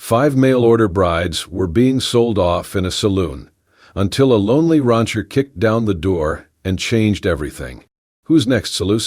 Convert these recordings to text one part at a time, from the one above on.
5 mail-order brides were being sold off in a saloon, until a lonely rancher kicked down the door and changed everything. Who's next, Saloon?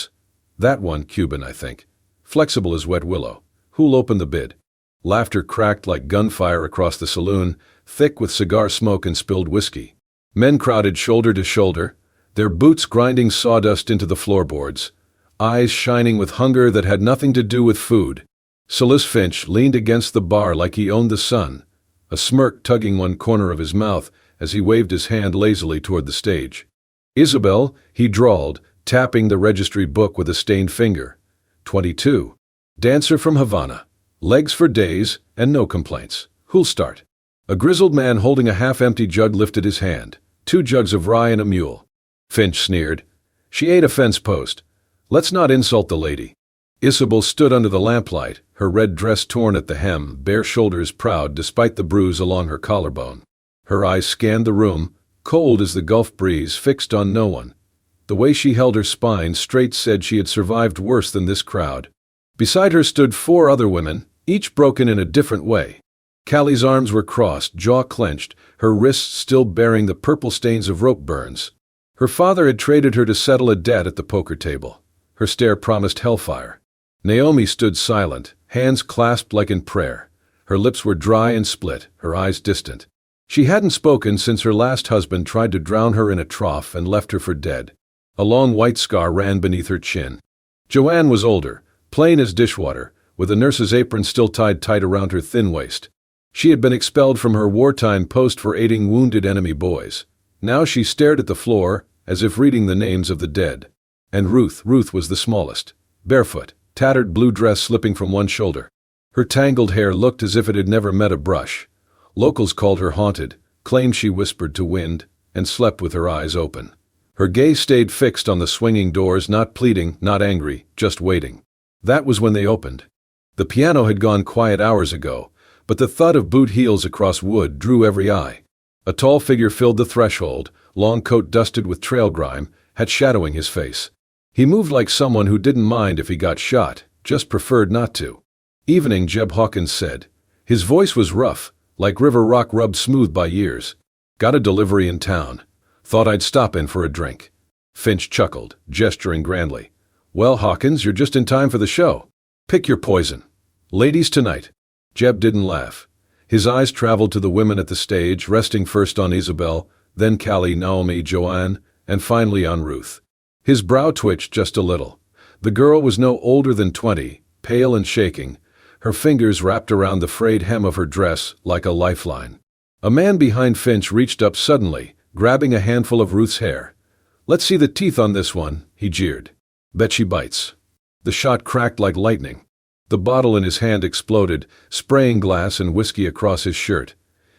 That one, Cuban, I think. Flexible as wet willow. Who'll open the bid? Laughter cracked like gunfire across the saloon, thick with cigar smoke and spilled whiskey. Men crowded shoulder to shoulder, their boots grinding sawdust into the floorboards, eyes shining with hunger that had nothing to do with food. Silas Finch leaned against the bar like he owned the sun, a smirk tugging one corner of his mouth as he waved his hand lazily toward the stage. Isabel, he drawled, tapping the registry book with a stained finger. 22. Dancer from Havana. Legs for days and no complaints. Who'll start? A grizzled man holding a half-empty jug lifted his hand. 2 jugs of rye and a mule. Finch sneered. She ate a fence post. Let's not insult the lady. Isabel stood under the lamplight, her red dress torn at the hem, bare shoulders proud despite the bruise along her collarbone. Her eyes scanned the room, cold as the Gulf breeze, fixed on no one. The way she held her spine straight said she had survived worse than this crowd. Beside her stood 4 other women, each broken in a different way. Callie's arms were crossed, jaw clenched, her wrists still bearing the purple stains of rope burns. Her father had traded her to settle a debt at the poker table. Her stare promised hellfire. Naomi stood silent, hands clasped like in prayer. Her lips were dry and split, her eyes distant. She hadn't spoken since her last husband tried to drown her in a trough and left her for dead. A long white scar ran beneath her chin. Joanne was older, plain as dishwater, with a nurse's apron still tied tight around her thin waist. She had been expelled from her wartime post for aiding wounded enemy boys. Now she stared at the floor, as if reading the names of the dead. And Ruth was the smallest, barefoot, tattered blue dress slipping from one shoulder. Her tangled hair looked as if it had never met a brush. Locals called her haunted, claimed she whispered to wind, and slept with her eyes open. Her gaze stayed fixed on the swinging doors, not pleading, not angry, just waiting. That was when they opened. The piano had gone quiet hours ago, but the thud of boot heels across wood drew every eye. A tall figure filled the threshold, long coat dusted with trail grime, had shadowing his face. He moved like someone who didn't mind if he got shot, just preferred not to. Evening, Jeb Hawkins said. His voice was rough, like river rock rubbed smooth by years. Got a delivery in town. Thought I'd stop in for a drink. Finch chuckled, gesturing grandly. Well, Hawkins, you're just in time for the show. Pick your poison. Ladies tonight. Jeb didn't laugh. His eyes traveled to the women at the stage, resting first on Isabel, then Callie, Naomi, Joanne, and finally on Ruth. His brow twitched just a little. The girl was no older than 20, pale and shaking, her fingers wrapped around the frayed hem of her dress like a lifeline. A man behind Finch reached up suddenly, grabbing a handful of Ruth's hair. Let's see the teeth on this one, he jeered. Bet she bites. The shot cracked like lightning. The bottle in his hand exploded, spraying glass and whiskey across his shirt.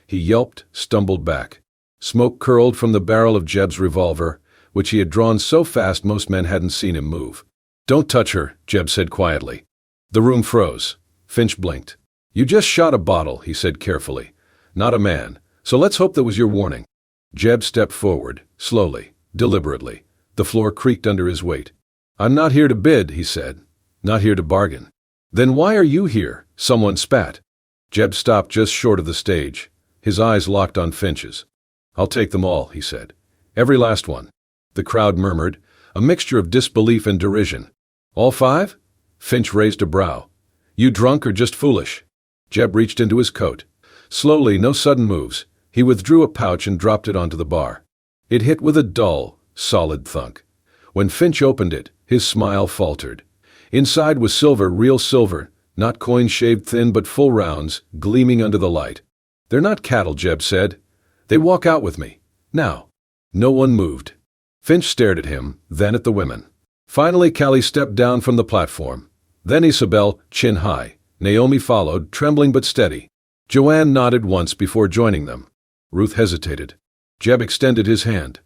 He yelped, stumbled back. Smoke curled from the barrel of Jeb's revolver, which he had drawn so fast most men hadn't seen him move. Don't touch her, Jeb said quietly. The room froze. Finch blinked. You just shot a bottle, he said carefully. Not a man, so let's hope that was your warning. Jeb stepped forward, slowly, deliberately. The floor creaked under his weight. I'm not here to bid, he said. Not here to bargain. Then why are you here? Someone spat. Jeb stopped just short of the stage. His eyes locked on Finch's. I'll take them all, he said. Every last one. The crowd murmured, a mixture of disbelief and derision. All 5? Finch raised a brow. You drunk or just foolish? Jeb reached into his coat. Slowly, no sudden moves, he withdrew a pouch and dropped it onto the bar. It hit with a dull, solid thunk. When Finch opened it, his smile faltered. Inside was silver, real silver, not coins shaved thin but full rounds, gleaming under the light. They're not cattle, Jeb said. They walk out with me. Now. No one moved. Finch stared at him, then at the women. Finally, Callie stepped down from the platform. Then Isabel, chin high. Naomi followed, trembling but steady. Joanne nodded once before joining them. Ruth hesitated. Jeb extended his hand.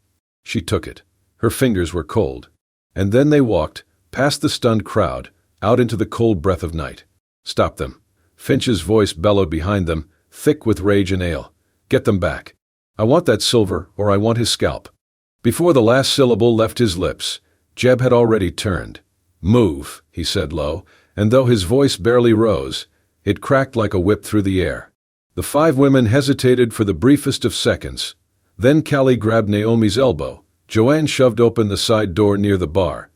She took it. Her fingers were cold. And then they walked, past the stunned crowd, out into the cold breath of night. Stop them. Finch's voice bellowed behind them, thick with rage and ale. Get them back. I want that silver, or I want his scalp. Before the last syllable left his lips, Jeb had already turned. Move, he said low, and though his voice barely rose, it cracked like a whip through the air. The 5 women hesitated for the briefest of seconds. Then Callie grabbed Naomi's elbow. Joanne shoved open the side door near the bar,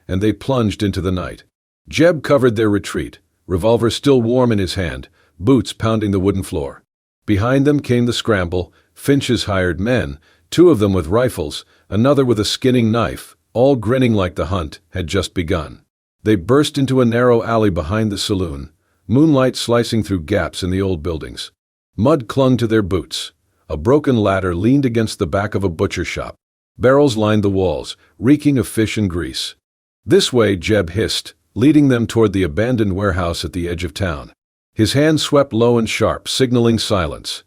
and they plunged into the night. Jeb covered their retreat, revolver still warm in his hand, boots pounding the wooden floor. Behind them came the scramble, Finch's hired men, 2 of them with rifles, another with a skinning knife, all grinning like the hunt had just begun. They burst into a narrow alley behind the saloon, moonlight slicing through gaps in the old buildings. Mud clung to their boots. A broken ladder leaned against the back of a butcher shop. Barrels lined the walls, reeking of fish and grease. "This way," Jeb hissed, leading them toward the abandoned warehouse at the edge of town. His hand swept low and sharp, signaling silence.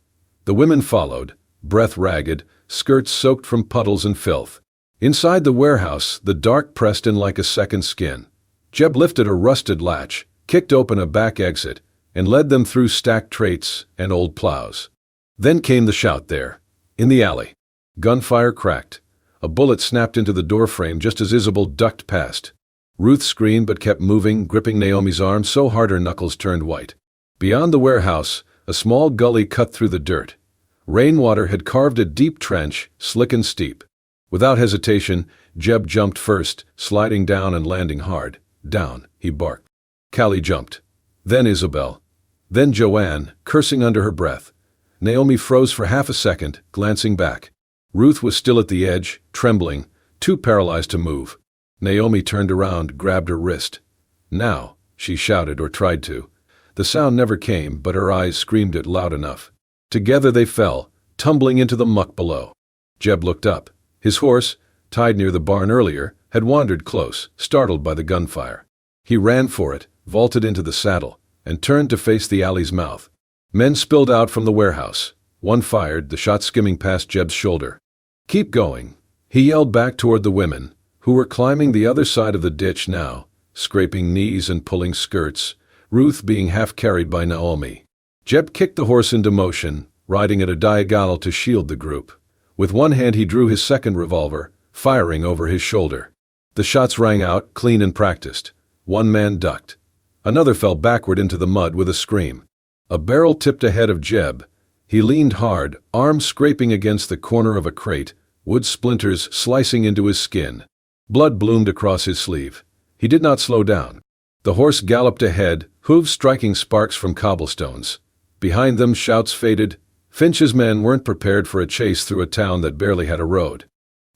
The women followed, breath ragged, skirts soaked from puddles and filth. Inside the warehouse, the dark pressed in like a second skin. Jeb lifted a rusted latch, kicked open a back exit, and led them through stacked crates and old plows. Then came the shout there, in the alley. Gunfire cracked. A bullet snapped into the doorframe just as Isabel ducked past. Ruth screamed but kept moving, gripping Naomi's arm so hard her knuckles turned white. Beyond the warehouse, a small gully cut through the dirt. Rainwater had carved a deep trench, slick and steep. Without hesitation, Jeb jumped first, sliding down and landing hard. "Down," he barked. Callie jumped. Then Isabel. Then Joanne, cursing under her breath. Naomi froze for half a second, glancing back. Ruth was still at the edge, trembling, too paralyzed to move. Naomi turned around, grabbed her wrist. "Now," she shouted, or tried to. The sound never came, but her eyes screamed it loud enough. Together they fell, tumbling into the muck below. Jeb looked up. His horse, tied near the barn earlier, had wandered close, startled by the gunfire. He ran for it, vaulted into the saddle, and turned to face the alley's mouth. Men spilled out from the warehouse. One fired, the shot skimming past Jeb's shoulder. "Keep going," he yelled back toward the women, who were climbing the other side of the ditch now, scraping knees and pulling skirts, Ruth being half carried by Naomi. Jeb kicked the horse into motion, riding at a diagonal to shield the group. With one hand he drew his second revolver, firing over his shoulder. The shots rang out, clean and practiced. One man ducked. Another fell backward into the mud with a scream. A barrel tipped ahead of Jeb. He leaned hard, arms scraping against the corner of a crate, wood splinters slicing into his skin. Blood bloomed across his sleeve. He did not slow down. The horse galloped ahead, hooves striking sparks from cobblestones. Behind them, shouts faded. Finch's men weren't prepared for a chase through a town that barely had a road.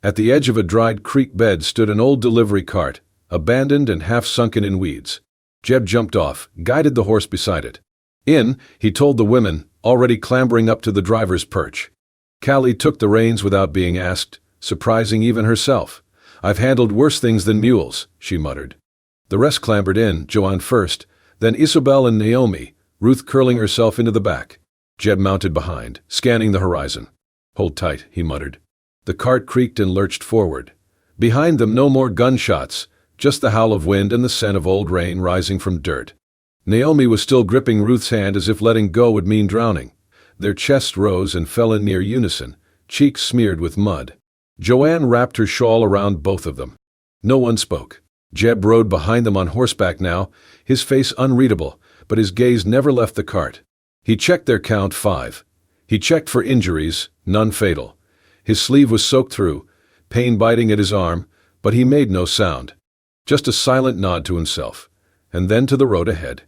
At the edge of a dried creek bed stood an old delivery cart, abandoned and half sunken in weeds. Jeb jumped off, guided the horse beside it. "In," he told the women, already clambering up to the driver's perch. Callie took the reins without being asked, surprising even herself. "I've handled worse things than mules," she muttered. The rest clambered in, Joanne first, then Isabel and Naomi, Ruth curling herself into the back. Jeb mounted behind, scanning the horizon. "Hold tight," he muttered. The cart creaked and lurched forward. Behind them no more gunshots, just the howl of wind and the scent of old rain rising from dirt. Naomi was still gripping Ruth's hand as if letting go would mean drowning. Their chests rose and fell in near unison, cheeks smeared with mud. Joanne wrapped her shawl around both of them. No one spoke. Jeb rode behind them on horseback now, his face unreadable, but his gaze never left the cart. He checked their count, 5. He checked for injuries, none fatal. His sleeve was soaked through, pain biting at his arm, but he made no sound. Just a silent nod to himself, and then to the road ahead.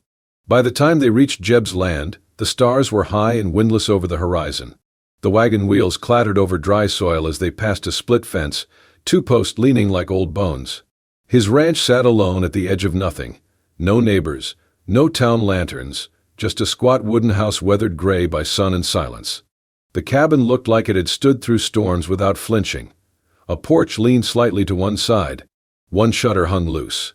By the time they reached Jeb's land, the stars were high and windless over the horizon. The wagon wheels clattered over dry soil as they passed a split fence, 2 posts leaning like old bones. His ranch sat alone at the edge of nothing. No neighbors, no town lanterns, just a squat wooden house weathered gray by sun and silence. The cabin looked like it had stood through storms without flinching. A porch leaned slightly to one side. One shutter hung loose.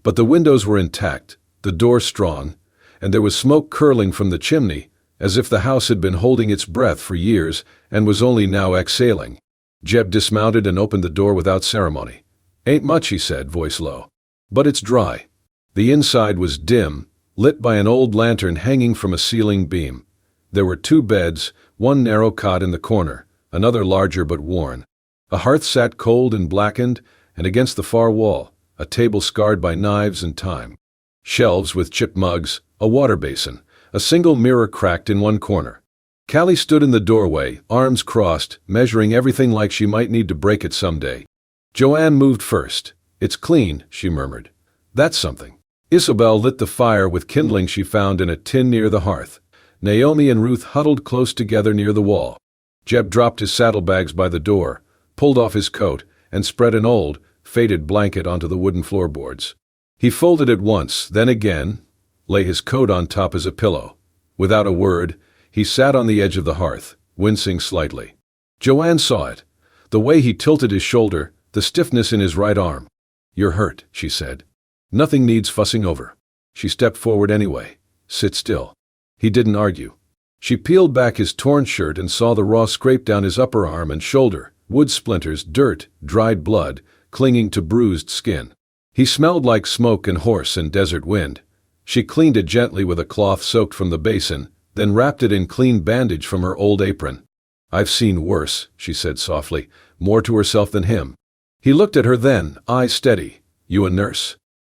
But the windows were intact, the door strong, and there was smoke curling from the chimney, as if the house had been holding its breath for years and was only now exhaling. Jeb dismounted and opened the door without ceremony. "Ain't much," he said, voice low. "But it's dry." The inside was dim, lit by an old lantern hanging from a ceiling beam. There were 2 beds, one narrow cot in the corner, another larger but worn. A hearth sat cold and blackened, and against the far wall, a table scarred by knives and time. Shelves with chipped mugs, a water basin, a single mirror cracked in one corner. Callie stood in the doorway, arms crossed, measuring everything like she might need to break it someday. Joanne moved first. "It's clean," she murmured. "That's something." Isabel lit the fire with kindling she found in a tin near the hearth. Naomi and Ruth huddled close together near the wall. Jeb dropped his saddlebags by the door, pulled off his coat, and spread an old, faded blanket onto the wooden floorboards. He folded it once, then again, lay his coat on top as a pillow. Without a word, he sat on the edge of the hearth, wincing slightly. Joanne saw it. The way he tilted his shoulder, the stiffness in his right arm. "You're hurt," she said. "Nothing needs fussing over." She stepped forward anyway. "Sit still." He didn't argue. She peeled back his torn shirt and saw the raw scrape down his upper arm and shoulder, wood splinters, dirt, dried blood, clinging to bruised skin. He smelled like smoke and horse and desert wind. She cleaned it gently with a cloth soaked from the basin, then wrapped it in clean bandage from her old apron. "I've seen worse," she said softly, more to herself than him. He looked at her then, eyes steady. "You a nurse?"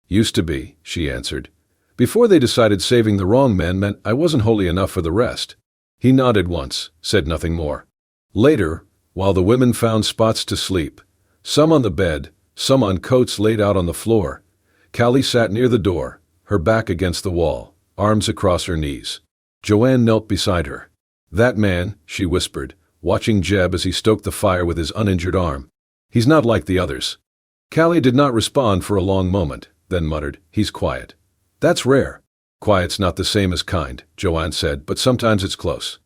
"Used to be," she answered. "Before they decided saving the wrong men meant I wasn't holy enough for the rest." He nodded once, said nothing more. Later, while the women found spots to sleep, some on the bed, some on coats laid out on the floor, Callie sat near the door, her back against the wall, arms across her knees. Joanne knelt beside her. "That man," she whispered, watching Jeb as he stoked the fire with his uninjured arm. "He's not like the others." Callie did not respond for a long moment, then muttered, "He's quiet." "That's rare." "Quiet's not the same as kind," Joanne said, "but sometimes it's close."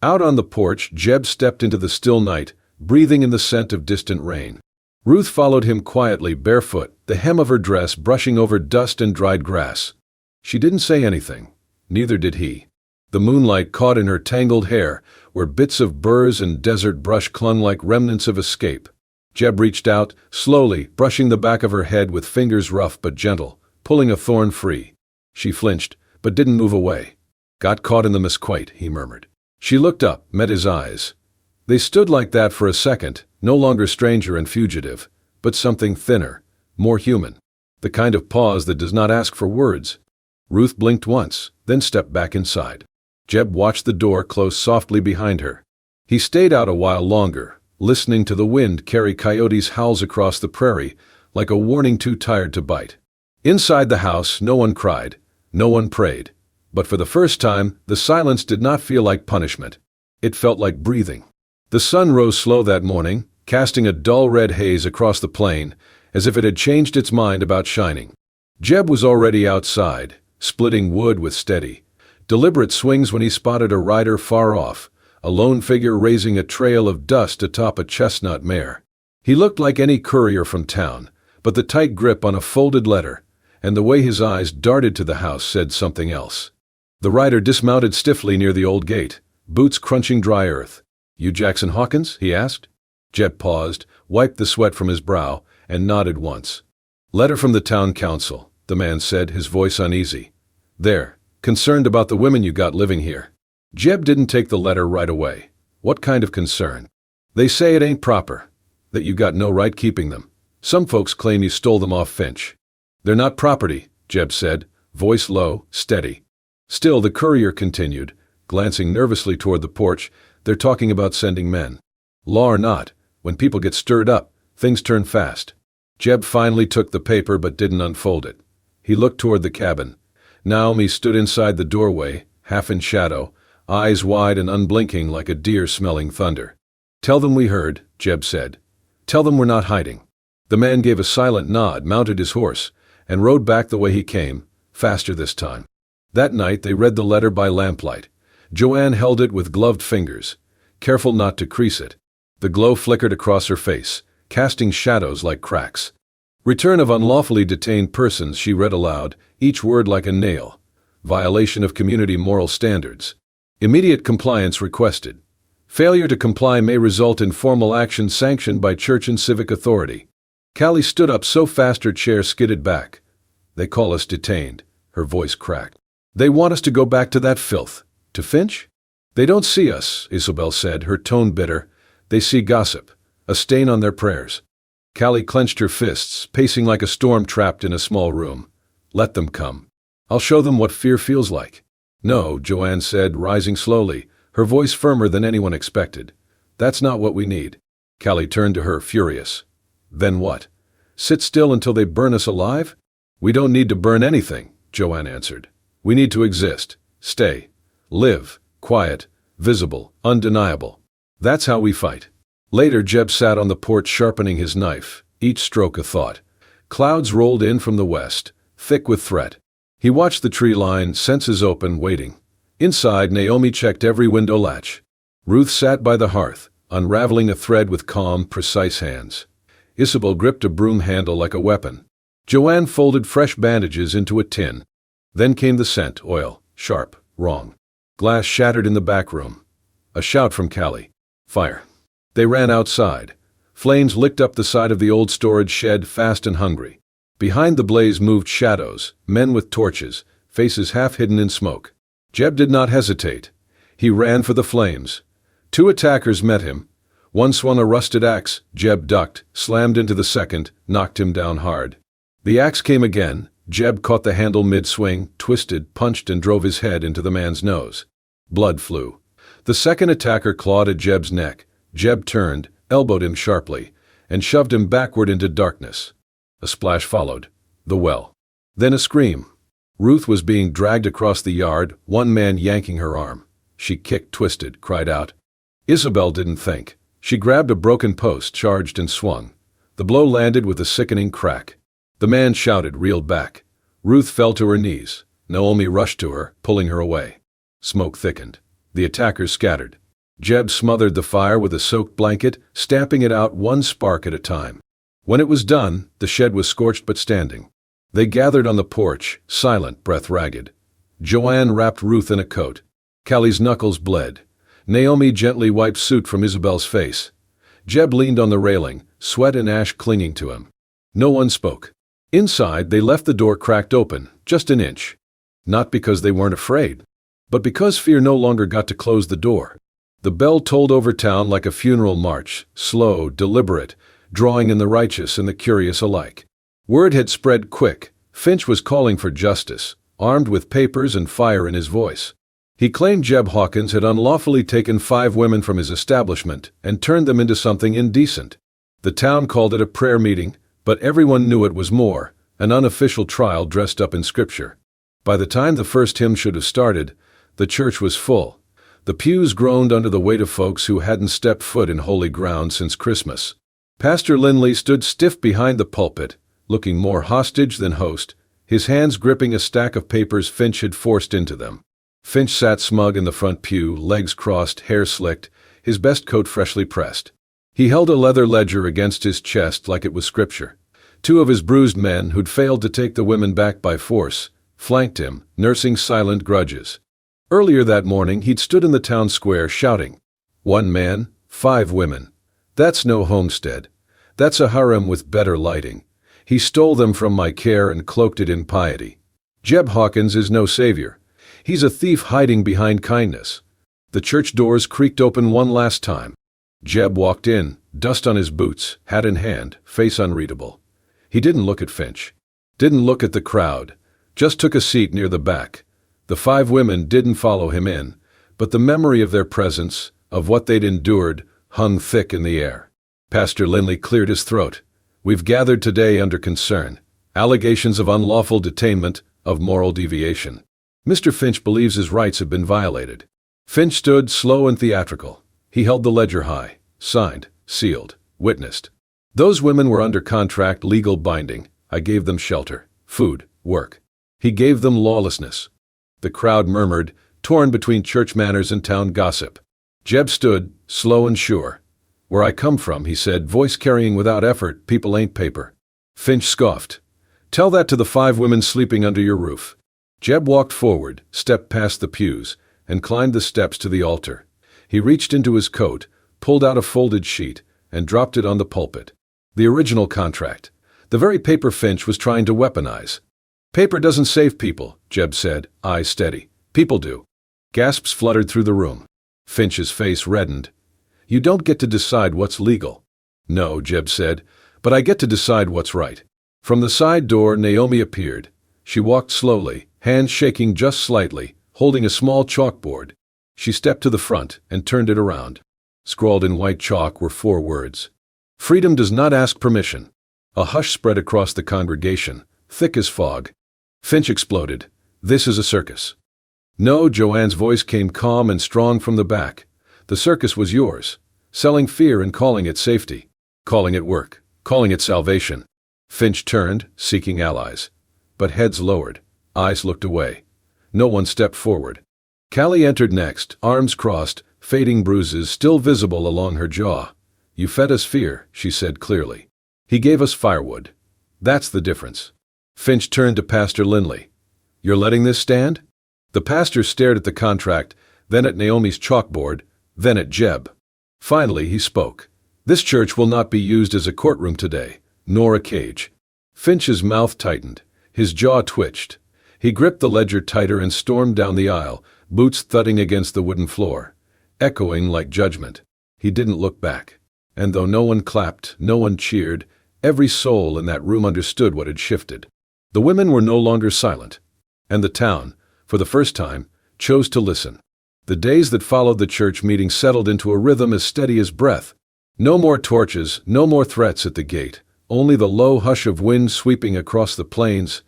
Out on the porch, Jeb stepped into the still night, breathing in the scent of distant rain. Ruth followed him quietly, barefoot, the hem of her dress brushing over dust and dried grass. She didn't say anything. Neither did he. The moonlight caught in her tangled hair, where bits of burrs and desert brush clung like remnants of escape. Jeb reached out, slowly, brushing the back of her head with fingers rough but gentle, pulling a thorn free. She flinched, but didn't move away. "Got caught in the misquite," he murmured. She looked up, met his eyes. They stood like that for a second, no longer stranger and fugitive, but something thinner, more human. The kind of pause that does not ask for words. Ruth blinked once, then stepped back inside. Jeb watched the door close softly behind her. He stayed out a while longer, listening to the wind carry coyotes' howls across the prairie, like a warning too tired to bite. Inside the house, no one cried, no one prayed. But for the first time, the silence did not feel like punishment. It felt like breathing. The sun rose slow that morning, casting a dull red haze across the plain, as if it had changed its mind about shining. Jeb was already outside, splitting wood with steady, deliberate swings when he spotted a rider far off, a lone figure raising a trail of dust atop a chestnut mare. He looked like any courier from town, but the tight grip on a folded letter, and the way his eyes darted to the house said something else. The rider dismounted stiffly near the old gate, boots crunching dry earth. "You Jackson Hawkins?" he asked. Jeb paused, wiped the sweat from his brow, and nodded once. "Letter from the town council," the man said, his voice uneasy. "They're concerned about the women you got living here." Jeb didn't take the letter right away. "What kind of concern?" "They say it ain't proper, that you got no right keeping them. Some folks claim you stole them off Finch." "They're not property," Jeb said, voice low, steady. Still the courier continued, glancing nervously toward the porch. "They're talking about sending men. Law or not, when people get stirred up, things turn fast." Jeb finally took the paper but didn't unfold it. He looked toward the cabin. Naomi stood inside the doorway, half in shadow, eyes wide and unblinking like a deer smelling thunder. "Tell them we heard," Jeb said. "Tell them we're not hiding." The man gave a silent nod, mounted his horse, and rode back the way he came, faster this time. That night they read the letter by lamplight. Joanne held it with gloved fingers, careful not to crease it. The glow flickered across her face, casting shadows like cracks. "Return of unlawfully detained persons," she read aloud, each word like a nail. "Violation of community moral standards. Immediate compliance requested. Failure to comply may result in formal action sanctioned by church and civic authority." Callie stood up so fast her chair skidded back. "They call us detained," her voice cracked. "They want us to go back to that filth. To Finch?" "They don't see us," Isabel said, her tone bitter. "They see gossip, a stain on their prayers." Callie clenched her fists, pacing like a storm trapped in a small room. "Let them come. I'll show them what fear feels like." "No," Joanne said, rising slowly, her voice firmer than anyone expected. "That's not what we need." Callie turned to her, furious. "Then what? Sit still until they burn us alive?" "We don't need to burn anything," Joanne answered. "We need to exist, stay, live, quiet, visible, undeniable. That's how we fight." Later, Jeb sat on the porch sharpening his knife, each stroke a thought. Clouds rolled in from the west, thick with threat. He watched the tree line, senses open, waiting. Inside, Naomi checked every window latch. Ruth sat by the hearth, unraveling a thread with calm, precise hands. Isabel gripped a broom handle like a weapon. Joanne folded fresh bandages into a tin. Then came the scent, oil, sharp, wrong. Glass shattered in the back room. A shout from Callie. "Fire." They ran outside. Flames licked up the side of the old storage shed, fast and hungry. Behind the blaze moved shadows, men with torches, faces half hidden in smoke. Jeb did not hesitate. He ran for the flames. 2 attackers met him. One swung a rusted axe. Jeb ducked, slammed into the second, knocked him down hard. The axe came again. Jeb caught the handle mid-swing, twisted, punched, and drove his head into the man's nose. Blood flew. The second attacker clawed at Jeb's neck. Jeb turned, elbowed him sharply, and shoved him backward into darkness. A splash followed. The well. Then a scream. Ruth was being dragged across the yard, one man yanking her arm. She kicked, twisted, cried out. Isabel didn't think. She grabbed a broken post, charged and swung. The blow landed with a sickening crack. The man shouted, reeled back. Ruth fell to her knees. Naomi rushed to her, pulling her away. Smoke thickened. The attackers scattered. Jeb smothered the fire with a soaked blanket, stamping it out one spark at a time. When it was done, the shed was scorched but standing. They gathered on the porch, silent, breath ragged. Joanne wrapped Ruth in a coat. Callie's knuckles bled. Naomi gently wiped soot from Isabel's face. Jeb leaned on the railing, sweat and ash clinging to him. No one spoke. Inside, they left the door cracked open, just an inch. Not because they weren't afraid, but because fear no longer got to close the door. The bell tolled over town like a funeral march, slow, deliberate, drawing in the righteous and the curious alike. Word had spread quick. Finch was calling for justice, armed with papers and fire in his voice. He claimed Jeb Hawkins had unlawfully taken 5 women from his establishment and turned them into something indecent. The town called it a prayer meeting, but everyone knew it was more, an unofficial trial dressed up in scripture. By the time the first hymn should have started, the church was full. The pews groaned under the weight of folks who hadn't stepped foot in holy ground since Christmas. Pastor Lindley stood stiff behind the pulpit, looking more hostage than host, his hands gripping a stack of papers Finch had forced into them. Finch sat smug in the front pew, legs crossed, hair slicked, his best coat freshly pressed. He held a leather ledger against his chest like it was scripture. 2 of his bruised men, who'd failed to take the women back by force, flanked him, nursing silent grudges. Earlier that morning, he'd stood in the town square shouting, 1 man, 5 women. That's no homestead. That's a harem with better lighting. He stole them from my care and cloaked it in piety. Jeb Hawkins is no savior. He's a thief hiding behind kindness. The church doors creaked open one last time. Jeb walked in, dust on his boots, hat in hand, face unreadable. He didn't look at Finch. Didn't look at the crowd. Just took a seat near the back. The 5 women didn't follow him in, but the memory of their presence, of what they'd endured, hung thick in the air. Pastor Lindley cleared his throat. We've gathered today under concern. Allegations of unlawful detainment, of moral deviation. Mr. Finch believes his rights have been violated. Finch stood slow and theatrical. He held the ledger high, signed, sealed, witnessed. Those women were under contract, legal binding. I gave them shelter, food, work. He gave them lawlessness. The crowd murmured, torn between church manners and town gossip. Jeb stood, slow and sure. Where I come from, he said, voice carrying without effort, people ain't paper. Finch scoffed. Tell that to the 5 women sleeping under your roof. Jeb walked forward, stepped past the pews, and climbed the steps to the altar. He reached into his coat, pulled out a folded sheet, and dropped it on the pulpit. The original contract. The very paper Finch was trying to weaponize. Paper doesn't save people, Jeb said, eyes steady. People do. Gasps fluttered through the room. Finch's face reddened. You don't get to decide what's legal. No, Jeb said, but I get to decide what's right. From the side door, Naomi appeared. She walked slowly, hands shaking just slightly, holding a small chalkboard. She stepped to the front and turned it around. Scrawled in white chalk were 4 words. Freedom does not ask permission. A hush spread across the congregation, thick as fog. Finch exploded. This is a circus. No, Joanne's voice came calm and strong from the back. The circus was yours. Selling fear and calling it safety. Calling it work. Calling it salvation. Finch turned, seeking allies. But heads lowered. Eyes looked away. No one stepped forward. Callie entered next, arms crossed, fading bruises still visible along her jaw. You fed us fear, she said clearly. He gave us firewood. That's the difference. Finch turned to Pastor Lindley. You're letting this stand? The pastor stared at the contract, then at Naomi's chalkboard, then at Jeb. Finally, he spoke. This church will not be used as a courtroom today, nor a cage. Finch's mouth tightened. His jaw twitched. He gripped the ledger tighter and stormed down the aisle, boots thudding against the wooden floor, echoing like judgment. He didn't look back. And though no one clapped, no one cheered, every soul in that room understood what had shifted. The women were no longer silent. And the town, for the first time, chose to listen. The days that followed the church meeting settled into a rhythm as steady as breath. No more torches, no more threats at the gate, only the low hush of wind sweeping across the plains,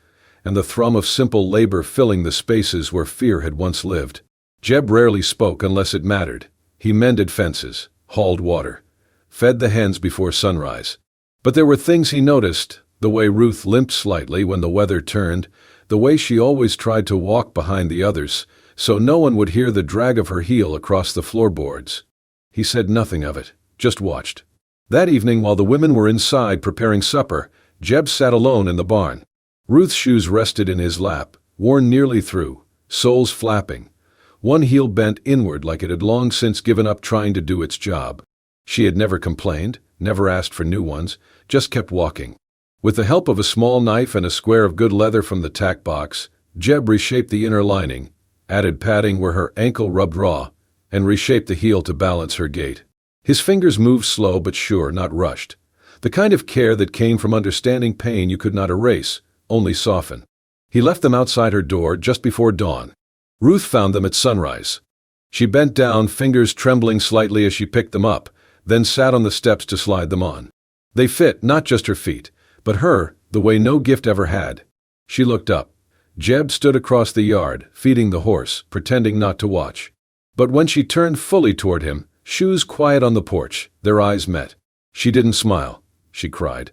and the thrum of simple labor filling the spaces where fear had once lived. Jeb rarely spoke unless it mattered. He mended fences, hauled water, fed the hens before sunrise. But there were things he noticed, the way Ruth limped slightly when the weather turned, the way she always tried to walk behind the others, so no one would hear the drag of her heel across the floorboards. He said nothing of it, just watched. That evening, while the women were inside preparing supper, Jeb sat alone in the barn. Ruth's shoes rested in his lap, worn nearly through, soles flapping. One heel bent inward like it had long since given up trying to do its job. She had never complained, never asked for new ones, just kept walking. With the help of a small knife and a square of good leather from the tack box, Jeb reshaped the inner lining, added padding where her ankle rubbed raw, and reshaped the heel to balance her gait. His fingers moved slow but sure, not rushed. The kind of care that came from understanding pain you could not erase, only soften. He left them outside her door just before dawn. Ruth found them at sunrise. She bent down, fingers trembling slightly as she picked them up, then sat on the steps to slide them on. They fit not just her feet, but her, the way no gift ever had. She looked up. Jeb stood across the yard, feeding the horse, pretending not to watch. But when she turned fully toward him, shoes quiet on the porch, their eyes met. She didn't smile. She cried.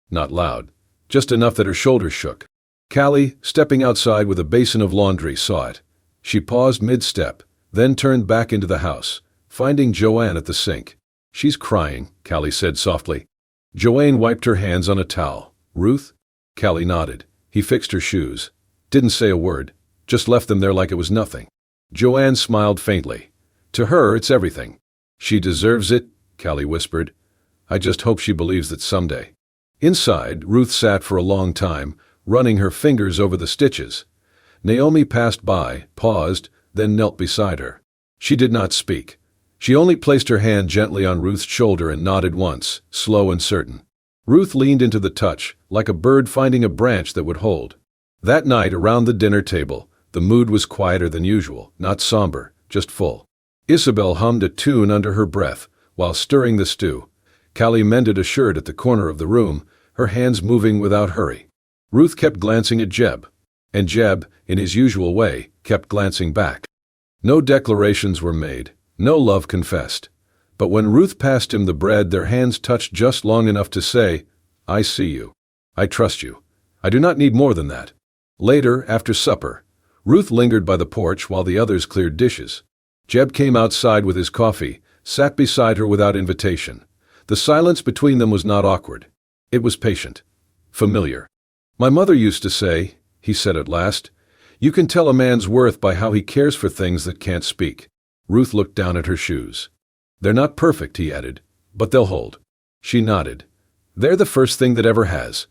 Not loud, just enough that her shoulders shook. Callie, stepping outside with a basin of laundry, saw it. She paused mid-step, then turned back into the house, finding Joanne at the sink. She's crying, Callie said softly. Joanne wiped her hands on a towel. Ruth? Callie nodded. He fixed her shoes. Didn't say a word, just left them there like it was nothing. Joanne smiled faintly. To her, it's everything. She deserves it, Callie whispered. I just hope she believes that someday. Inside, Ruth sat for a long time, running her fingers over the stitches. Naomi passed by, paused, then knelt beside her. She did not speak. She only placed her hand gently on Ruth's shoulder and nodded once, slow and certain. Ruth leaned into the touch, like a bird finding a branch that would hold. That night, around the dinner table, the mood was quieter than usual, not somber, just full. Isabel hummed a tune under her breath, while stirring the stew. Callie mended a shirt at the corner of the room, her hands moving without hurry. Ruth kept glancing at Jeb. And Jeb, in his usual way, kept glancing back. No declarations were made, no love confessed. But when Ruth passed him the bread, their hands touched just long enough to say, I see you. I trust you. I do not need more than that. Later, after supper, Ruth lingered by the porch while the others cleared dishes. Jeb came outside with his coffee, sat beside her without invitation. The silence between them was not awkward. It was patient. Familiar. My mother used to say, he said at last, you can tell a man's worth by how he cares for things that can't speak. Ruth looked down at her shoes. They're not perfect, he added, but they'll hold. She nodded. They're the first thing that ever has.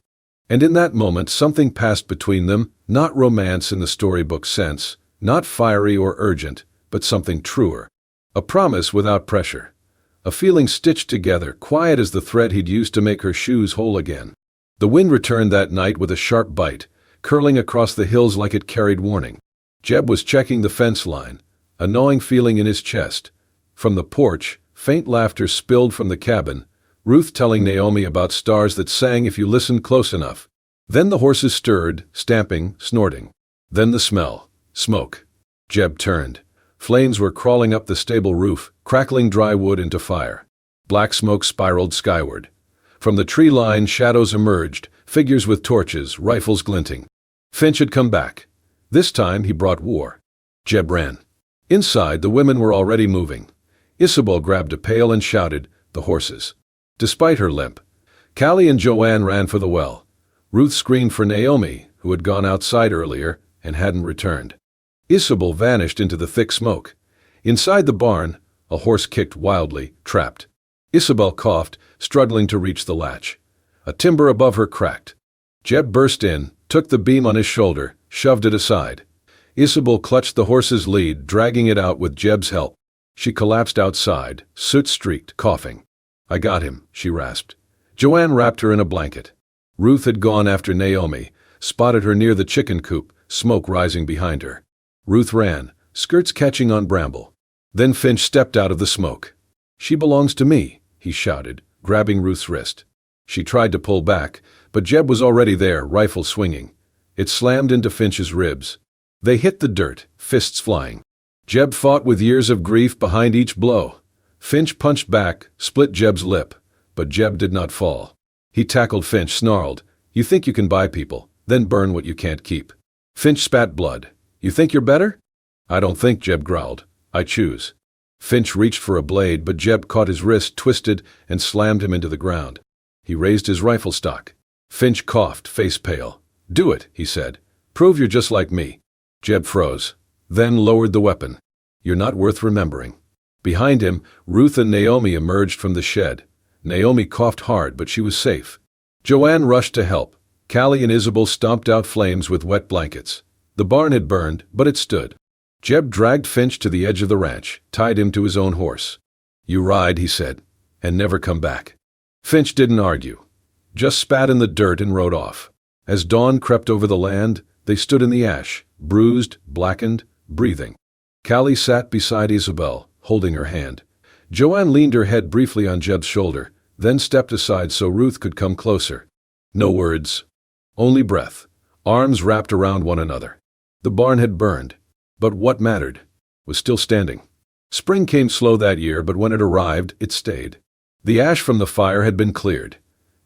And in that moment something passed between them, not romance in the storybook sense, not fiery or urgent, but something truer. A promise without pressure. A feeling stitched together, quiet as the thread he'd used to make her shoes whole again. The wind returned that night with a sharp bite, curling across the hills like it carried warning. Jeb was checking the fence line. a gnawing feeling in his chest. From the porch, faint laughter spilled from the cabin, Ruth telling Naomi about stars that sang if you listened close enough. Then the horses stirred, stamping, snorting. Then the smell. Smoke. Jeb turned. Flames were crawling up the stable roof, crackling dry wood into fire. Black smoke spiraled skyward. From the tree line, shadows emerged, figures with torches, rifles glinting. Finch had come back. This time he brought war. Jeb ran. Inside, the women were already moving. Isabel grabbed a pail and shouted, "The horses." Despite her limp, Callie and Joanne ran for the well. Ruth screamed for Naomi, who had gone outside earlier and hadn't returned. Isabel vanished into the thick smoke. Inside the barn, a horse kicked wildly, trapped. Isabel coughed, struggling to reach the latch. A timber above her cracked. Jeb burst in, took the beam on his shoulder, shoved it aside. Isabel clutched the horse's lead, dragging it out with Jeb's help. She collapsed outside, soot-streaked, coughing. "I got him," she rasped. Joanne wrapped her in a blanket. Ruth had gone after Naomi, spotted her near the chicken coop, smoke rising behind her. Ruth ran, skirts catching on bramble. Then Finch stepped out of the smoke. "She belongs to me," he shouted, grabbing Ruth's wrist. She tried to pull back, but Jeb was already there, rifle swinging. It slammed into Finch's ribs. They hit the dirt, fists flying. Jeb fought with years of grief behind each blow. Finch punched back, split Jeb's lip, but Jeb did not fall. He tackled Finch, snarled, "You think you can buy people, then burn what you can't keep." Finch spat blood. "You think you're better?" "I don't think," Jeb growled. "I choose." Finch reached for a blade, but Jeb caught his wrist, twisted, and slammed him into the ground. He raised his rifle stock. Finch coughed, face pale. "Do it," he said. "Prove you're just like me." Jeb froze, then lowered the weapon. "You're not worth remembering." Behind him, Ruth and Naomi emerged from the shed. Naomi coughed hard, but she was safe. Joanne rushed to help. Callie and Isabel stomped out flames with wet blankets. The barn had burned, but it stood. Jeb dragged Finch to the edge of the ranch, tied him to his own horse. "You ride," he said, "and never come back." Finch didn't argue, just spat in the dirt and rode off. As dawn crept over the land, they stood in the ash, bruised, blackened, breathing. Callie sat beside Isabel, holding her hand. Joanne leaned her head briefly on Jeb's shoulder, then stepped aside so Ruth could come closer. No words, only breath, arms wrapped around one another. The barn had burned, but what mattered was still standing. Spring came slow that year, but when it arrived, it stayed. The ash from the fire had been cleared.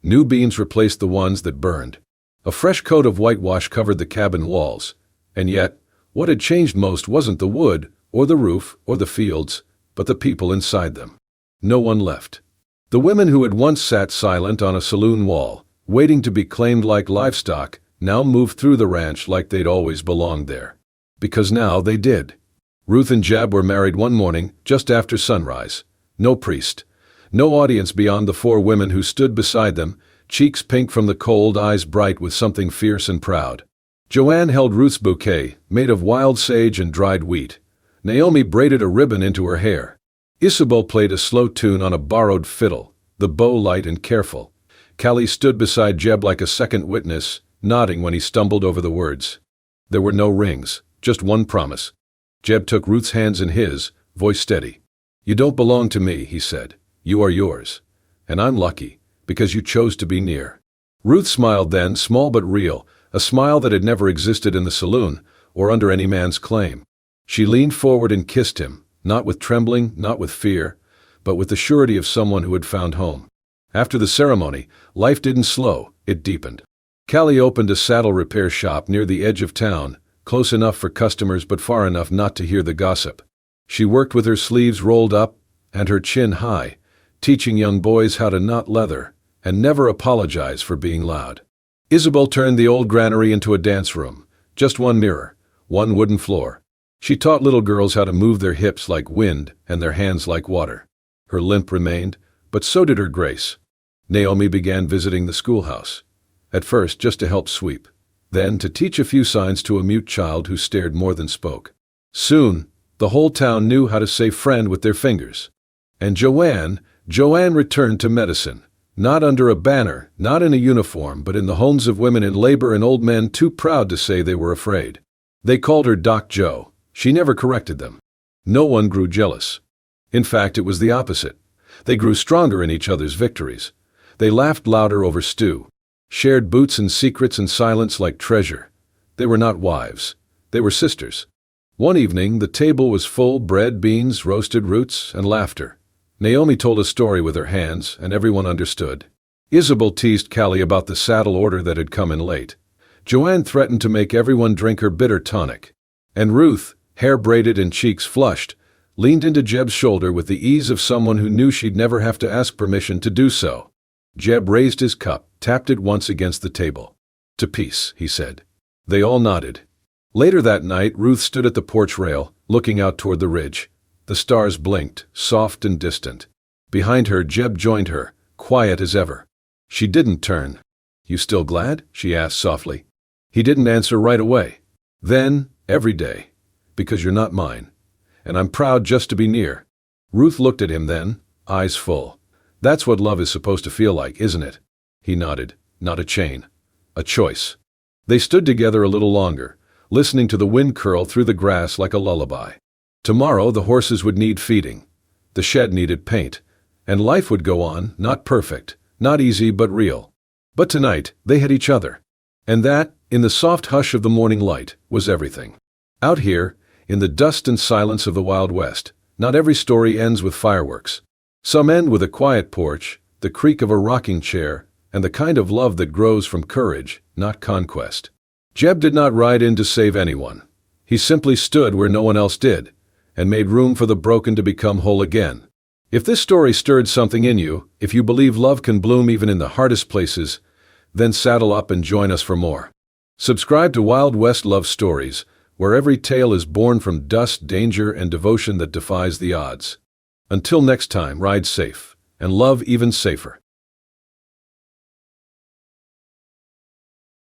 New beams replaced the ones that burned. A fresh coat of whitewash covered the cabin walls. And yet, what had changed most wasn't the wood, or the roof, or the fields, but the people inside them. No one left. The women who had once sat silent on a saloon wall, waiting to be claimed like livestock, now moved through the ranch like they'd always belonged there. Because now they did. Ruth and Jeb were married one morning, just after sunrise. No priest. No audience beyond the four women who stood beside them, cheeks pink from the cold, eyes bright with something fierce and proud. Joanne held Ruth's bouquet, made of wild sage and dried wheat. Naomi braided a ribbon into her hair. Isabel played a slow tune on a borrowed fiddle, the bow light and careful. Callie stood beside Jeb like a second witness, nodding when he stumbled over the words. There were no rings, just one promise. Jeb took Ruth's hands in his, voice steady. "You don't belong to me," he said. "You are yours. And I'm lucky, because you chose to be near." Ruth smiled then, small but real, a smile that had never existed in the saloon, or under any man's claim. She leaned forward and kissed him, not with trembling, not with fear, but with the surety of someone who had found home. After the ceremony, life didn't slow, it deepened. Callie opened a saddle repair shop near the edge of town, close enough for customers but far enough not to hear the gossip. She worked with her sleeves rolled up and her chin high, teaching young boys how to knot leather and never apologize for being loud. Isabel turned the old granary into a dance room, just one mirror, one wooden floor. She taught little girls how to move their hips like wind and their hands like water. Her limp remained, but so did her grace. Naomi began visiting the schoolhouse. At first just to help sweep, then to teach a few signs to a mute child who stared more than spoke. Soon, the whole town knew how to say friend with their fingers. And Joanne returned to medicine, not under a banner, not in a uniform, but in the homes of women in labor and old men too proud to say they were afraid. They called her Doc Joe. She never corrected them. No one grew jealous. In fact, it was the opposite. They grew stronger in each other's victories. They laughed louder over stew, shared boots and secrets in silence like treasure. They were not wives. They were sisters. One evening, the table was full: bread, beans, roasted roots, and laughter. Naomi told a story with her hands, and everyone understood. Isabel teased Callie about the saddle order that had come in late. Joanne threatened to make everyone drink her bitter tonic. And Ruth, hair braided and cheeks flushed, leaned into Jeb's shoulder with the ease of someone who knew she'd never have to ask permission to do so. Jeb raised his cup, tapped it once against the table. "To peace," he said. They all nodded. Later that night, Ruth stood at the porch rail, looking out toward the ridge. The stars blinked, soft and distant. Behind her, Jeb joined her, quiet as ever. She didn't turn. "You still glad?" she asked softly. He didn't answer right away. "Then, every day. Because you're not mine. And I'm proud just to be near." Ruth looked at him then, eyes full. "That's what love is supposed to feel like, isn't it?" He nodded. "Not a chain. A choice." They stood together a little longer, listening to the wind curl through the grass like a lullaby. Tomorrow the horses would need feeding. The shed needed paint. And life would go on, not perfect, not easy but real. But tonight, they had each other. And that, in the soft hush of the morning light, was everything. Out here, in the dust and silence of the Wild West, not every story ends with fireworks. Some end with a quiet porch, the creak of a rocking chair, and the kind of love that grows from courage, not conquest. Jeb did not ride in to save anyone. He simply stood where no one else did, and made room for the broken to become whole again. If this story stirred something in you, if you believe love can bloom even in the hardest places, then saddle up and join us for more. Subscribe to Wild West Love Stories, where every tale is born from dust, danger, and devotion that defies the odds. Until next time, ride safe, and love even safer.